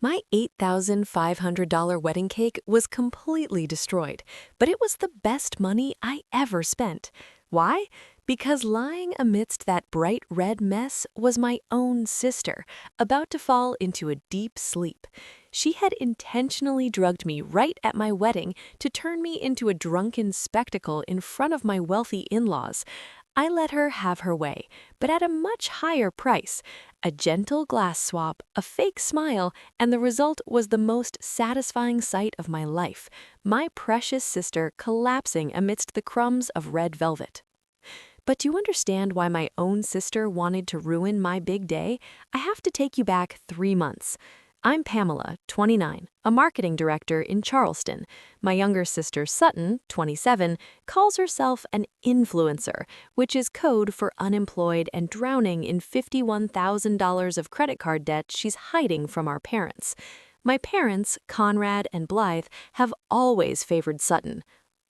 My $8,500 wedding cake was completely destroyed, but it was the best money I ever spent. Why? Because lying amidst that bright red mess was my own sister, about to fall into a deep sleep. She had intentionally drugged me right at my wedding to turn me into a drunken spectacle in front of my wealthy in-laws. I let her have her way, but at a much higher price. A gentle glass swap, a fake smile, and the result was the most satisfying sight of my life, my precious sister collapsing amidst the crumbs of red velvet. But do you understand why my own sister wanted to ruin my big day? I have to take you back 3 months. I'm Pamela, 29, a marketing director in Charleston. My younger sister, Sutton, 27, calls herself an influencer, which is code for unemployed and drowning in $51,000 of credit card debt she's hiding from our parents. My parents, Conrad and Blythe, have always favored Sutton.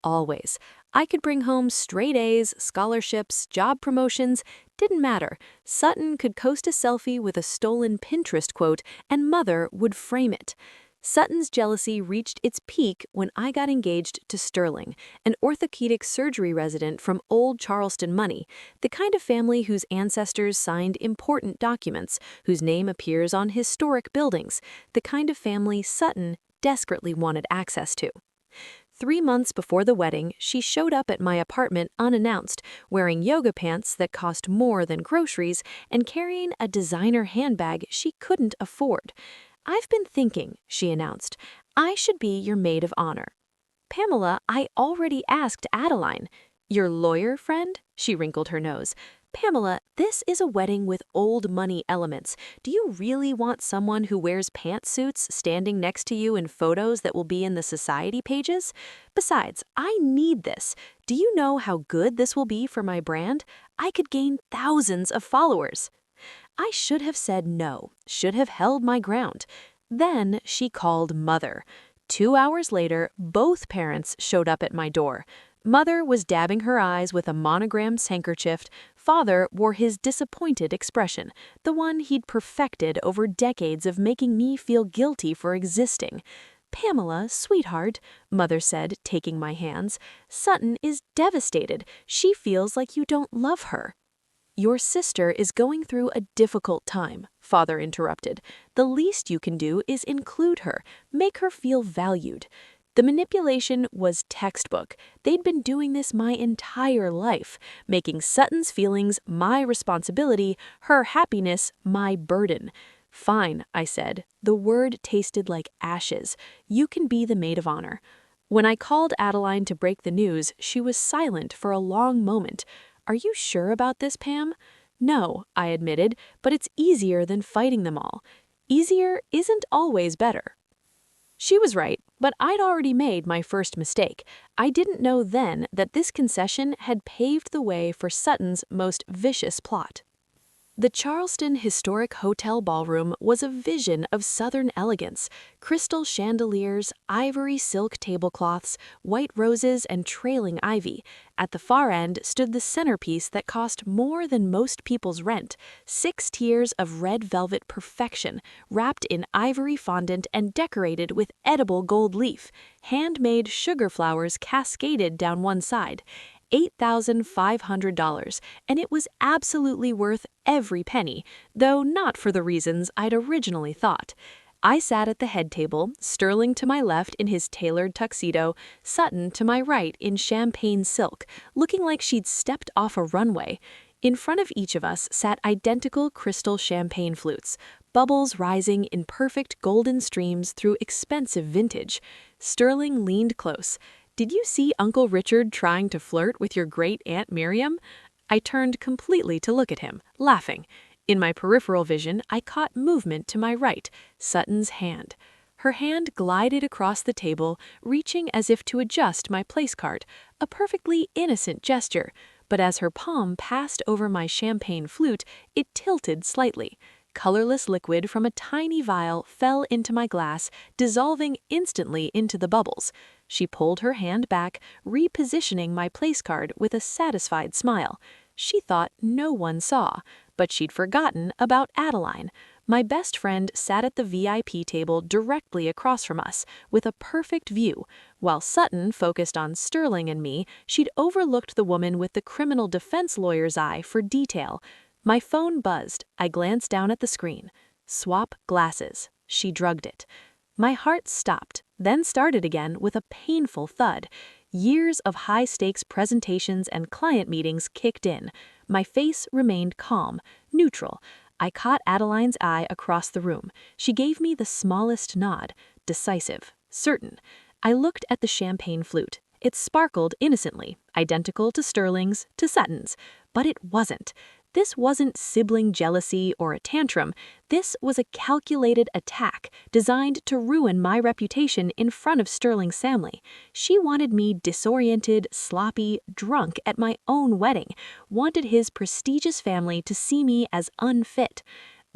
Always. I could bring home straight A's, scholarships, job promotions, didn't matter. Sutton could post a selfie with a stolen Pinterest quote, and Mother would frame it. Sutton's jealousy reached its peak when I got engaged to Sterling, an orthopedic surgery resident from old Charleston money, the kind of family whose ancestors signed important documents, whose name appears on historic buildings, the kind of family Sutton desperately wanted access to. 3 months before the wedding, she showed up at my apartment unannounced, wearing yoga pants that cost more than groceries and carrying a designer handbag she couldn't afford. "I've been thinking," she announced. "I should be your maid of honor." "Pamela, I already asked Adeline." "Your lawyer friend?" She wrinkled her nose. "Pamela, this is a wedding with old money elements. Do you really want someone who wears pantsuits standing next to you in photos that will be in the society pages? Besides, I need this. Do you know how good this will be for my brand? I could gain thousands of followers." I should have said no, should have held my ground. Then she called Mother. 2 hours later, both parents showed up at my door. Mother was dabbing her eyes with a monogrammed handkerchief. Father wore his disappointed expression, the one he'd perfected over decades of making me feel guilty for existing. "Pamela, sweetheart," Mother said, taking my hands, "Sutton is devastated. She feels like you don't love her." "Your sister is going through a difficult time," Father interrupted. "The least you can do is include her, make her feel valued." The manipulation was textbook. They'd been doing this my entire life, making Sutton's feelings my responsibility, her happiness my burden. "Fine," I said. The word tasted like ashes. "You can be the maid of honor." When I called Adeline to break the news, she was silent for a long moment. "Are you sure about this, Pam?" "No," I admitted, "but it's easier than fighting them all." Easier isn't always better. She was right, but I'd already made my first mistake. I didn't know then that this concession had paved the way for Sutton's most vicious plot. The Charleston Historic Hotel Ballroom was a vision of Southern elegance: crystal chandeliers, ivory silk tablecloths, white roses, and trailing ivy. At the far end stood the centerpiece that cost more than most people's rent: 6 tiers of red velvet perfection, wrapped in ivory fondant and decorated with edible gold leaf. Handmade sugar flowers cascaded down one side. $8,500, and it was absolutely worth every penny, though not for the reasons I'd originally thought. I sat at the head table, Sterling to my left in his tailored tuxedo, Sutton to my right in champagne silk, looking like she'd stepped off a runway. In front of each of us sat identical crystal champagne flutes, bubbles rising in perfect golden streams through expensive vintage. Sterling leaned close. "Did you see Uncle Richard trying to flirt with your great-aunt Miriam?" I turned completely to look at him, laughing. In my peripheral vision, I caught movement to my right, Sutton's hand. Her hand glided across the table, reaching as if to adjust my place card, a perfectly innocent gesture, but as her palm passed over my champagne flute, it tilted slightly. Colorless liquid from a tiny vial fell into my glass, dissolving instantly into the bubbles. She pulled her hand back, repositioning my place card with a satisfied smile. She thought no one saw, but she'd forgotten about Adeline. My best friend sat at the VIP table directly across from us, with a perfect view. While Sutton focused on Sterling and me, she'd overlooked the woman with the criminal defense lawyer's eye for detail. My phone buzzed. I glanced down at the screen. Swap glasses. She drugged it. My heart stopped, then started again with a painful thud. Years of high-stakes presentations and client meetings kicked in. My face remained calm, neutral. I caught Adeline's eye across the room. She gave me the smallest nod, decisive, certain. I looked at the champagne flute. It sparkled innocently, identical to Sterling's, to Sutton's. But it wasn't. This wasn't sibling jealousy or a tantrum. This was a calculated attack designed to ruin my reputation in front of Sterling's family. She wanted me disoriented, sloppy, drunk at my own wedding, wanted his prestigious family to see me as unfit.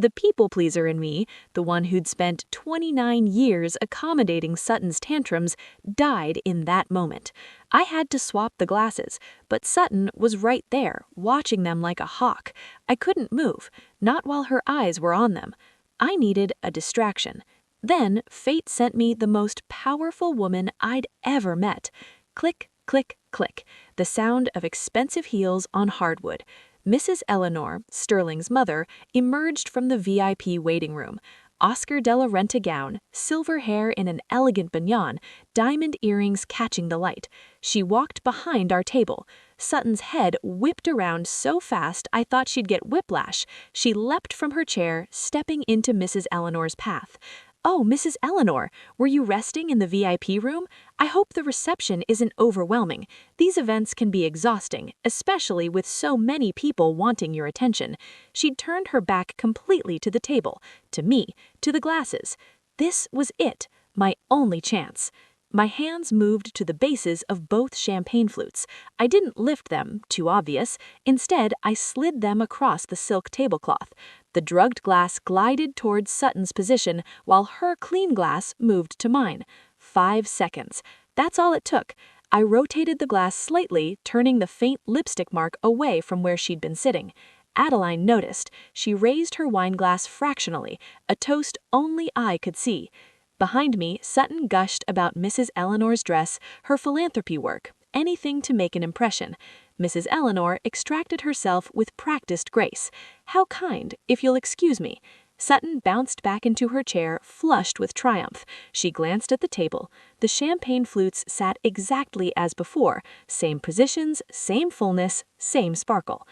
The people-pleaser in me, the one who'd spent 29 years accommodating Sutton's tantrums, died in that moment. I had to swap the glasses, but Sutton was right there, watching them like a hawk. I couldn't move, not while her eyes were on them. I needed a distraction. Then fate sent me the most powerful woman I'd ever met. Click, click, click, the sound of expensive heels on hardwood. Mrs. Eleanor, Sterling's mother, emerged from the VIP waiting room. Oscar de la Renta gown, silver hair in an elegant banyan, diamond earrings catching the light. She walked behind our table. Sutton's head whipped around so fast I thought she'd get whiplash. She leapt from her chair, stepping into Mrs. Eleanor's path. "Oh, Mrs. Eleanor, were you resting in the VIP room? I hope the reception isn't overwhelming. These events can be exhausting, especially with so many people wanting your attention." She'd turned her back completely to the table, to me, to the glasses. This was it, my only chance. My hands moved to the bases of both champagne flutes. I didn't lift them, too obvious. Instead, I slid them across the silk tablecloth. The drugged glass glided towards Sutton's position, while her clean glass moved to mine. 5 seconds. That's all it took. I rotated the glass slightly, turning the faint lipstick mark away from where she'd been sitting. Adeline noticed. She raised her wineglass fractionally, a toast only I could see. Behind me, Sutton gushed about Mrs. Eleanor's dress, her philanthropy work, anything to make an impression. Mrs. Eleanor extracted herself with practiced grace. "How kind, if you'll excuse me." Sutton bounced back into her chair, flushed with triumph. She glanced at the table. The champagne flutes sat exactly as before, same positions, same fullness, same sparkle.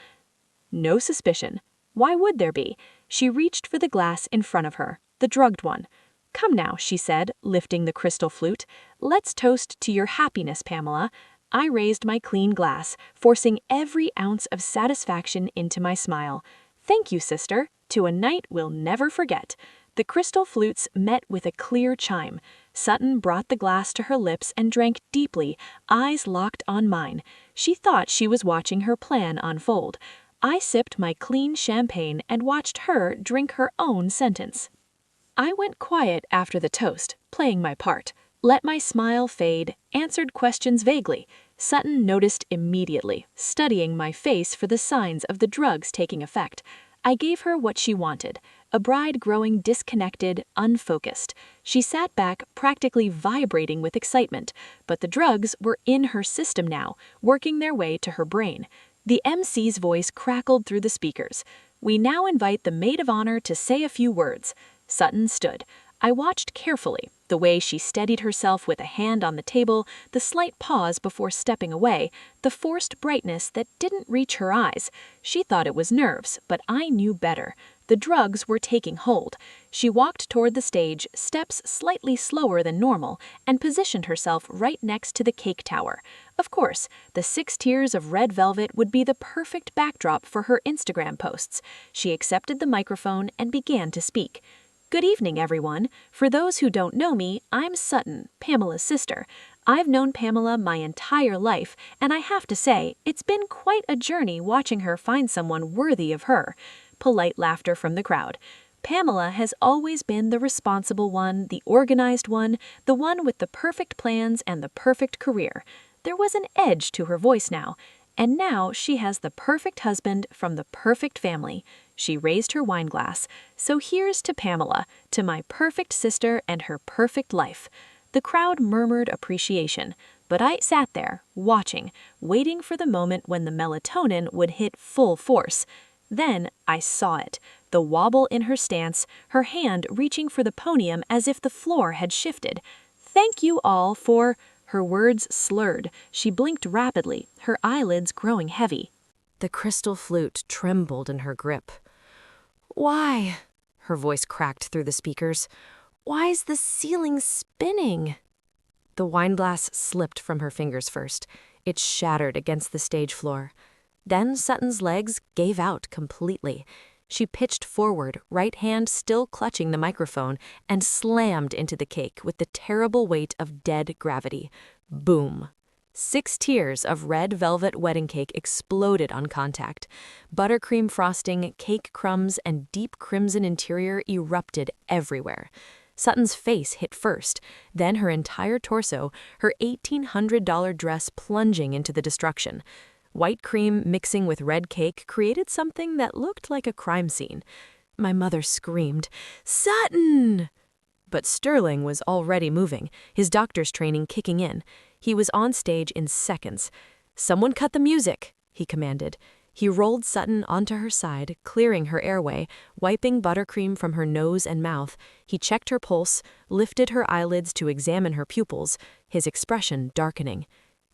No suspicion. Why would there be? She reached for the glass in front of her, the drugged one. "Come now," she said, lifting the crystal flute. "Let's toast to your happiness, Pamela." I raised my clean glass, forcing every ounce of satisfaction into my smile. "Thank you, sister, to a night we'll never forget." The crystal flutes met with a clear chime. Sutton brought the glass to her lips and drank deeply, eyes locked on mine. She thought she was watching her plan unfold. I sipped my clean champagne and watched her drink her own sentence. I went quiet after the toast, playing my part. Let my smile fade, answered questions vaguely. Sutton noticed immediately, studying my face for the signs of the drugs taking effect. I gave her what she wanted, a bride growing disconnected, unfocused. She sat back, practically vibrating with excitement, but the drugs were in her system now, working their way to her brain. The MC's voice crackled through the speakers. "We now invite the maid of honor to say a few words." Sutton stood. I watched carefully, the way she steadied herself with a hand on the table, the slight pause before stepping away, the forced brightness that didn't reach her eyes. She thought it was nerves, but I knew better. The drugs were taking hold. She walked toward the stage, steps slightly slower than normal, and positioned herself right next to the cake tower. Of course, the 6 tiers of red velvet would be the perfect backdrop for her Instagram posts. She accepted the microphone and began to speak. "Good evening, everyone. For those who don't know me, I'm Sutton, Pamela's sister. I've known Pamela my entire life, and I have to say, it's been quite a journey watching her find someone worthy of her." Polite laughter from the crowd. Pamela has always been the responsible one, the organized one, the one with the perfect plans and the perfect career. There was an edge to her voice now. And now she has the perfect husband from the perfect family. She raised her wine glass. So here's to Pamela, to my perfect sister and her perfect life. The crowd murmured appreciation, but I sat there, watching, waiting for the moment when the melatonin would hit full force. Then I saw it, the wobble in her stance, her hand reaching for the podium as if the floor had shifted. Thank you all for... Her words slurred. She blinked rapidly, her eyelids growing heavy. The crystal flute trembled in her grip. Why? Her voice cracked through the speakers. Why is the ceiling spinning? The wine glass slipped from her fingers first. It shattered against the stage floor. Then Sutton's legs gave out completely. She pitched forward, right hand still clutching the microphone, and slammed into the cake with the terrible weight of dead gravity. Boom! 6 tiers of red velvet wedding cake exploded on contact. Buttercream frosting, cake crumbs, and deep crimson interior erupted everywhere. Sutton's face hit first, then her entire torso, her $1,800 dress plunging into the destruction. White cream mixing with red cake created something that looked like a crime scene. My mother screamed, "Sutton!" But Sterling was already moving, his doctor's training kicking in. He was on stage in seconds. "Someone cut the music," he commanded. He rolled Sutton onto her side, clearing her airway, wiping buttercream from her nose and mouth. He checked her pulse, lifted her eyelids to examine her pupils, his expression darkening.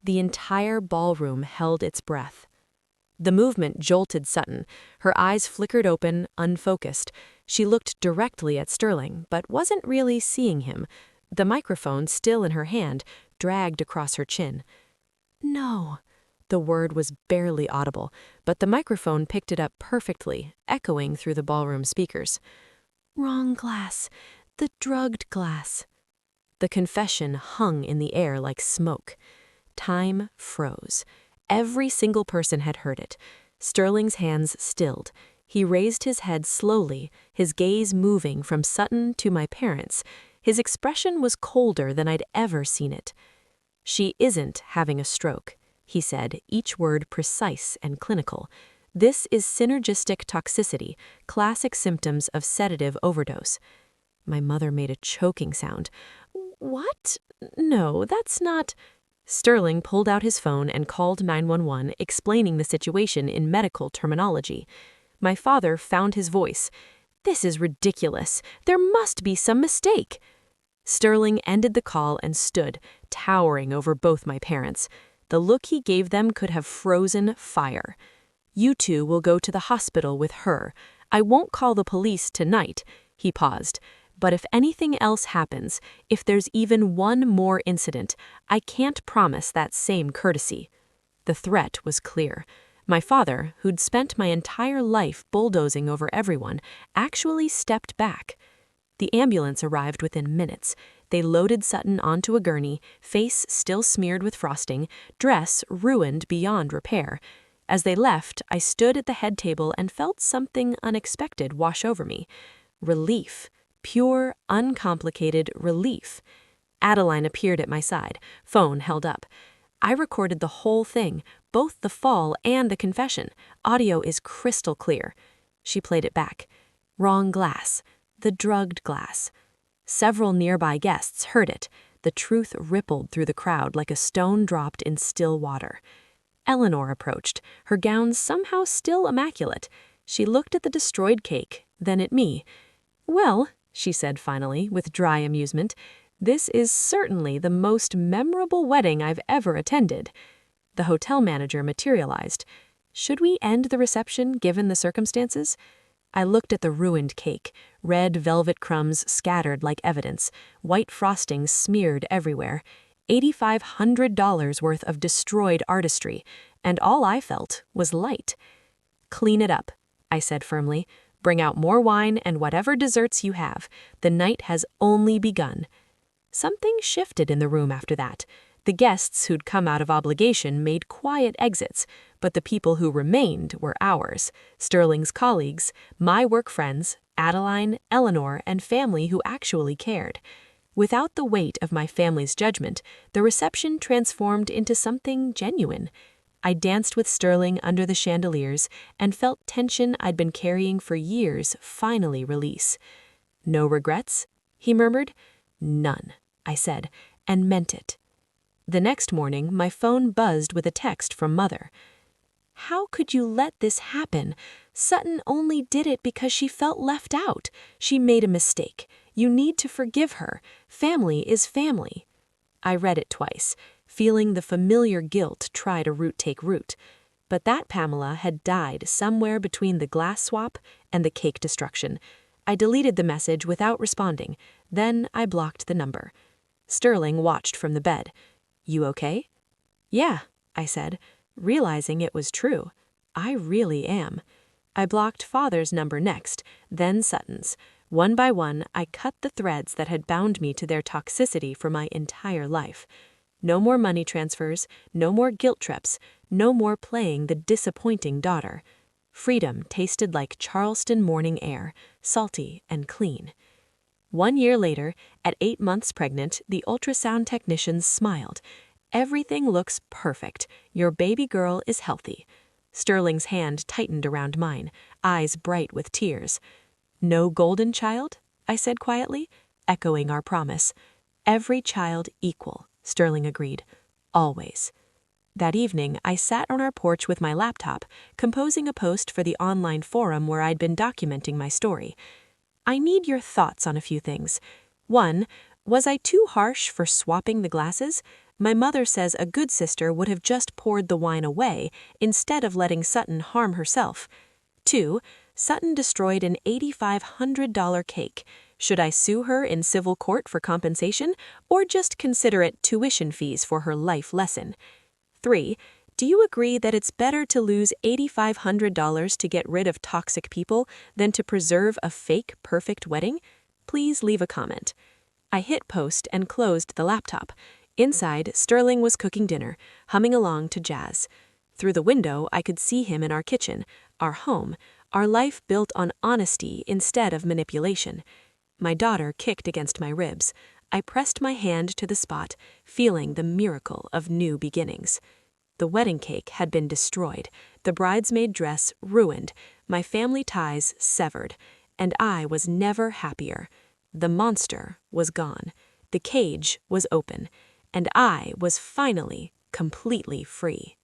The entire ballroom held its breath. The movement jolted Sutton. Her eyes flickered open, unfocused. She looked directly at Sterling, but wasn't really seeing him. The microphone, still in her hand, dragged across her chin. "No." The word was barely audible, but the microphone picked it up perfectly, echoing through the ballroom speakers. "Wrong glass. The drugged glass." The confession hung in the air like smoke. Time froze. Every single person had heard it. Sterling's hands stilled. He raised his head slowly, his gaze moving from Sutton to my parents. His expression was colder than I'd ever seen it. "She isn't having a stroke," he said, each word precise and clinical. "This is synergistic toxicity, classic symptoms of sedative overdose." My mother made a choking sound. "What? No, that's not..." Sterling pulled out his phone and called 911, explaining the situation in medical terminology. My father found his voice. "This is ridiculous. There must be some mistake." Sterling ended the call and stood, towering over both my parents. The look he gave them could have frozen fire. "You two will go to the hospital with her. I won't call the police tonight." He paused. "But if anything else happens, if there's even one more incident, I can't promise that same courtesy." The threat was clear. My father, who'd spent my entire life bulldozing over everyone, actually stepped back. The ambulance arrived within minutes. They loaded Sutton onto a gurney, face still smeared with frosting, dress ruined beyond repair. As they left, I stood at the head table and felt something unexpected wash over me. Relief. Pure, uncomplicated relief. Adeline appeared at my side, phone held up. I recorded the whole thing, both the fall and the confession. Audio is crystal clear. She played it back. Wrong glass. The drugged glass. Several nearby guests heard it. The truth rippled through the crowd like a stone dropped in still water. Eleanor approached, her gown somehow still immaculate. She looked at the destroyed cake, then at me. "Well," she said finally, with dry amusement, "this is certainly the most memorable wedding I've ever attended." The hotel manager materialized. "Should we end the reception given the circumstances?" I looked at the ruined cake, red velvet crumbs scattered like evidence, white frosting smeared everywhere, $8,500 worth of destroyed artistry, and all I felt was light. "Clean it up," I said firmly. "Bring out more wine and whatever desserts you have. The night has only begun." Something shifted in the room after that. The guests who'd come out of obligation made quiet exits, but the people who remained were ours, Sterling's colleagues, my work friends, Adeline, Eleanor, and family who actually cared. Without the weight of my family's judgment, the reception transformed into something genuine. I danced with Sterling under the chandeliers and felt tension I'd been carrying for years finally release. "No regrets?" he murmured. "None," I said, and meant it. The next morning, my phone buzzed with a text from Mother. "How could you let this happen? Sutton only did it because she felt left out. She made a mistake. You need to forgive her. Family is family." I read it twice, feeling the familiar guilt try to take root. But that Pamela had died somewhere between the glass swap and the cake destruction. I deleted the message without responding. Then I blocked the number. Sterling watched from the bed. "You okay?" "Yeah," I said, realizing it was true. I really am. I blocked Father's number next, then Sutton's. One by one, I cut the threads that had bound me to their toxicity for my entire life. No more money transfers, no more guilt trips, no more playing the disappointing daughter. Freedom tasted like Charleston morning air, salty and clean. 1 year later, at 8 months pregnant, the ultrasound technicians smiled. "Everything looks perfect. Your baby girl is healthy." Sterling's hand tightened around mine, eyes bright with tears. "No golden child?" I said quietly, echoing our promise. "Every child equal," Sterling agreed. "Always." That evening, I sat on our porch with my laptop, composing a post for the online forum where I'd been documenting my story. "I need your thoughts on a few things. 1. Was I too harsh for swapping the glasses? My mother says a good sister would have just poured the wine away instead of letting Sutton harm herself. 2. Sutton destroyed an $8,500 cake. Should I sue her in civil court for compensation, or just consider it tuition fees for her life lesson? 3. Do you agree that it's better to lose $8,500 to get rid of toxic people than to preserve a fake perfect wedding? Please leave a comment." I hit post and closed the laptop. Inside, Sterling was cooking dinner, humming along to jazz. Through the window, I could see him in our kitchen, our home, our life built on honesty instead of manipulation. My daughter kicked against my ribs. I pressed my hand to the spot, feeling the miracle of new beginnings. The wedding cake had been destroyed, the bridesmaid dress ruined, my family ties severed, and I was never happier. The monster was gone, the cage was open, and I was finally completely free.